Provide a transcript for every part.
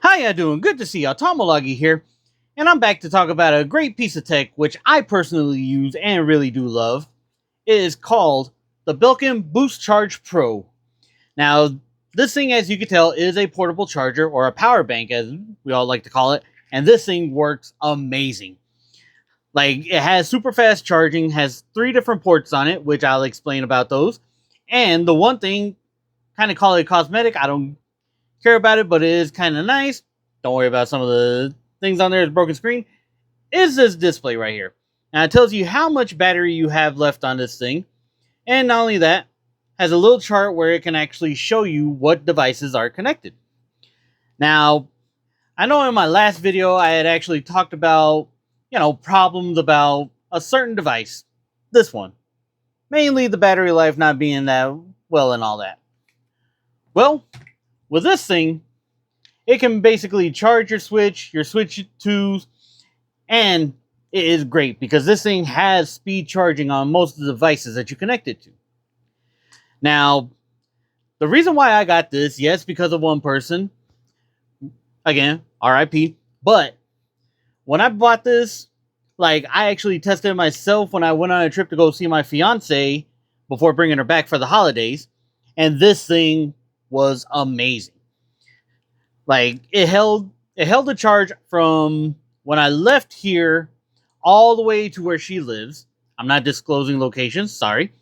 How ya doing? Good to see y'all. Tomolagi here, and I'm back to talk about a great piece of tech which I personally use and really do love. It is called the Belkin Boost Charge Pro. Now, this thing, as you can tell, is a portable charger, or a power bank as we all like to call it, and this thing works amazing. Like, it has super fast charging, has 3 different ports on it, which I'll explain about those. And the one thing, kind of call it cosmetic, I don't care about it, but it is kind of nice. Don't worry about some of the things on there. It's broken screen. Is this display right here. Now it tells you how much battery you have left on this thing. And not only that, has a little chart where it can actually show you what devices are connected. Now, I know in my last video I had actually talked about, problems about a certain device. This one. Mainly the battery life not being that well and all that. Well, with this thing, it can basically charge your Switch 2s, and it is great because this thing has speed charging on most of the devices that you connect it to. Now, the reason why I got this, yes, because of one person, again, RIP, but when I bought this, I actually tested it myself when I went on a trip to go see my fiance before bringing her back for the holidays, and this thing was amazing. It held the charge from when I left here all the way to where she lives. I'm not disclosing locations, sorry.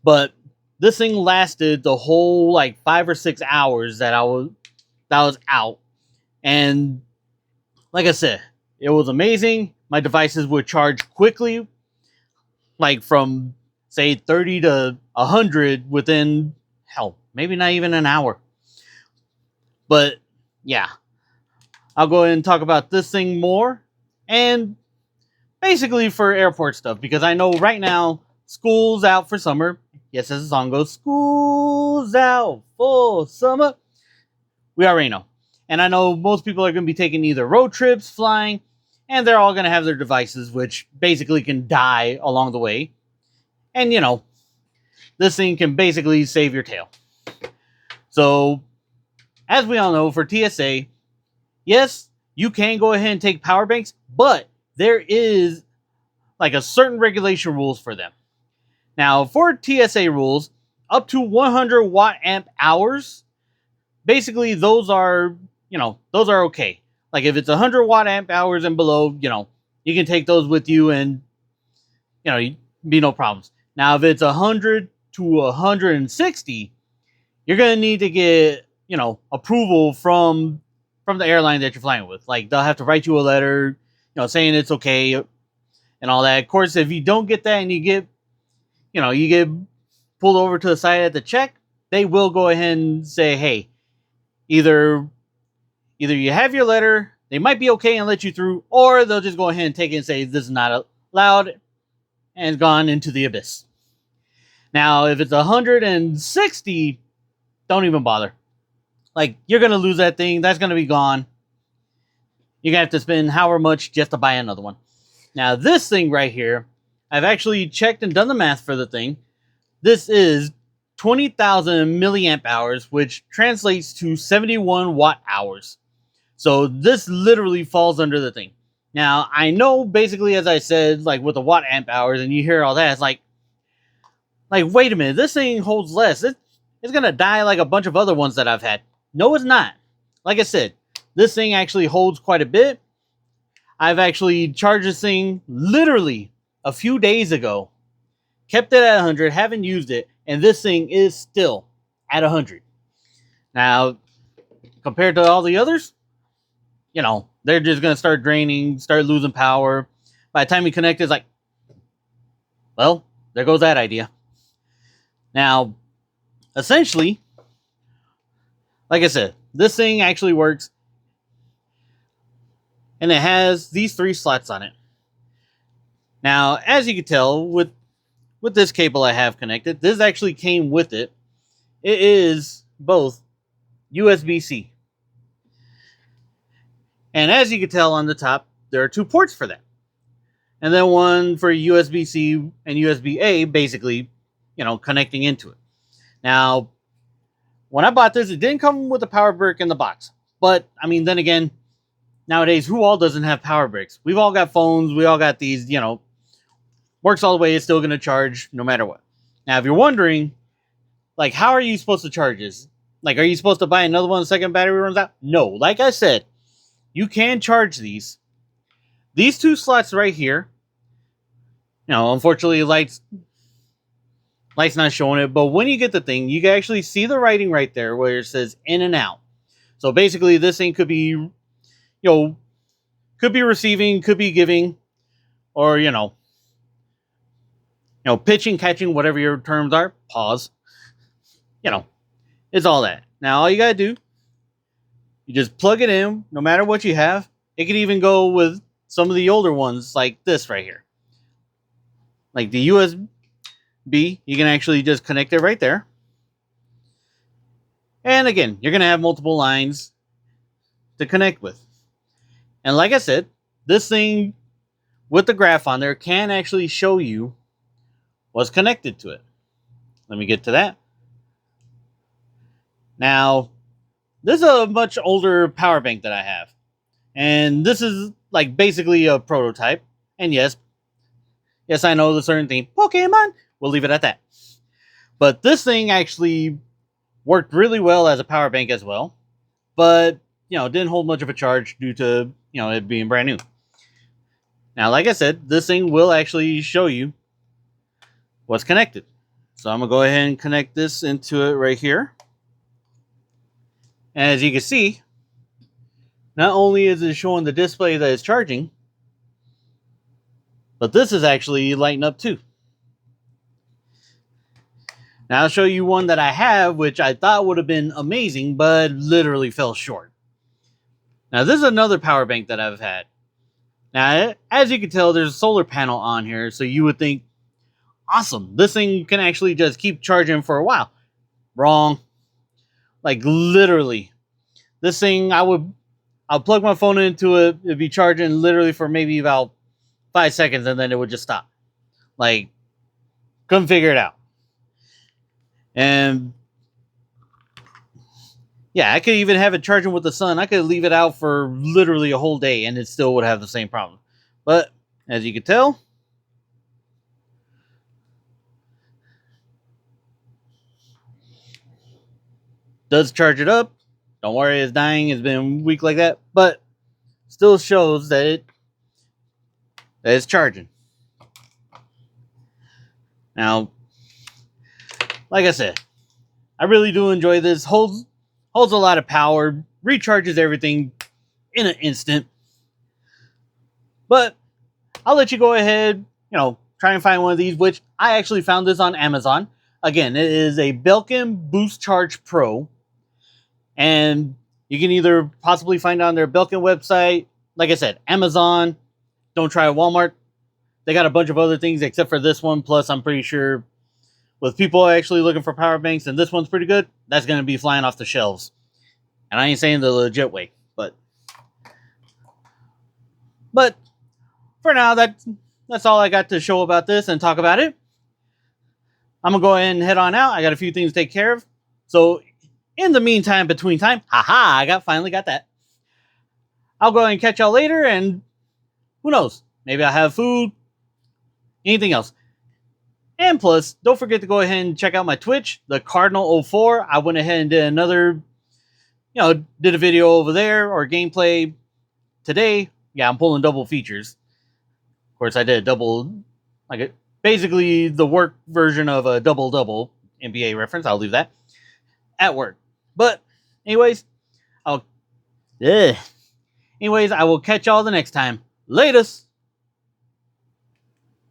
But this thing lasted the whole 5 or 6 hours that I was out. And like I said, it was amazing. My devices would charge quickly, from say 30 to 100 within, hell, maybe not even an hour. But yeah, I'll go ahead and talk about this thing more, and basically for airport stuff, because I know right now school's out for summer. Yes, as the song goes, school's out for summer. We already know. And I know most people are going to be taking either road trips, flying, and they're all going to have their devices, which basically can die along the way. And, this thing can basically save your tail. So, as we all know, for TSA, yes, you can go ahead and take power banks, but there is a certain regulation rules for them. Now, for TSA rules, up to 100 watt amp hours, basically those are okay. If it's 100 watt amp hours and below, you can take those with you and, be no problems. Now, if it's 100 to 160, you're going to need to get, approval from the airline that you're flying with. They'll have to write you a letter, saying it's okay and all that. Of course, if you don't get that and you get pulled over to the side at the check, they will go ahead and say, hey, either you have your letter, they might be okay and let you through, or they'll just go ahead and take it and say this is not allowed and gone into the abyss. Now, if it's 160, don't even bother. You're going to lose that thing. That's going to be gone. You're going to have to spend however much just to buy another one. Now, this thing right here, I've actually checked and done the math for the thing. This is 20,000 milliamp hours, which translates to 71 watt hours. So this literally falls under the thing. Now, I know basically, as I said, with the watt amp hours, and you hear all that, it's wait a minute, this thing holds less. It's going to die like a bunch of other ones that I've had. No, it's not. Like I said, this thing actually holds quite a bit. I've actually charged this thing literally a few days ago. Kept it at 100, haven't used it, and this thing is still at 100. Now, compared to all the others, they're just going to start draining, start losing power. By the time you connect, it's well, there goes that idea. Now, essentially, like I said, this thing actually works, and it has these 3 slots on it. Now, as you can tell, with this cable I have connected, this actually came with it. It is both USB-C. And as you can tell on the top, there are 2 ports for that. And then one for USB-C and USB-A, basically, connecting into it. Now, when I bought this, it didn't come with a power brick in the box. But I mean, then again, nowadays, who all doesn't have power bricks? We've all got phones. We all got these, works all the way. It's still going to charge no matter what. Now, if you're wondering, like, how are you supposed to charge this? Like, are you supposed to buy another one the second battery runs out? No. Like I said, you can charge these. These two slots right here, unfortunately, light's not showing it. But when you get the thing, you can actually see the writing right there where it says in and out. So basically, this thing could be, could be receiving, could be giving, or, pitching, catching, whatever your terms are. Pause. It's all that. Now, all you gotta do, you just plug it in, no matter what you have. It could even go with some of the older ones, like this right here. Like the USB, you can actually just connect it right there. And again, you're gonna have multiple lines to connect with. And like I said, this thing with the graph on there can actually show you what's connected to it. Let me get to that. Now, this is a much older power bank that I have. And this is like basically a prototype. And yes, I know the certain thing, Pokemon, we'll leave it at that. But this thing actually worked really well as a power bank as well. But, didn't hold much of a charge due to, it being brand new. Now, like I said, this thing will actually show you what's connected. So I'm going to go ahead and connect this into it right here. And as you can see, not only is it showing the display that it's charging, but this is actually lighting up too. Now I'll show you one that I have, which I thought would have been amazing, but literally fell short. Now this is another power bank that I've had. Now, as you can tell, there's a solar panel on here, so you would think, awesome, this thing can actually just keep charging for a while. Wrong. Like, literally. This thing, I'll plug my phone into it, it'd be charging literally for maybe about 5 seconds, and then it would just stop. Like, couldn't figure it out. And yeah, I could even have it charging with the sun. I could leave it out for literally a whole day, and it still would have the same problem. But, as you can tell, does charge it up. Don't worry, it's dying. It's been weak like that. But still shows that it's charging. Now, like I said, I really do enjoy this. Holds a lot of power. Recharges everything in an instant. But I'll let you go ahead, try and find one of these, which I actually found this on Amazon. Again, it is a Belkin Boost Charge Pro. And you can either possibly find it on their Belkin website. Like I said, Amazon. Don't try Walmart. They got a bunch of other things except for this one. Plus, I'm pretty sure with people actually looking for power banks, and this one's pretty good, that's going to be flying off the shelves. And I ain't saying the legit way. But for now, that's all I got to show about this and talk about it. I'm going to go ahead and head on out. I got a few things to take care of. So, in the meantime, between time, I finally got that. I'll go ahead and catch y'all later, and who knows? Maybe I'll have food, anything else. And plus, don't forget to go ahead and check out my Twitch, the Cardinal04. I went ahead and did another, did a video over there, or gameplay today. Yeah, I'm pulling double features. Of course, I did a double, basically the work version of a double-double NBA reference. I'll leave that at work. But, anyways, I will catch y'all the next time. Latest!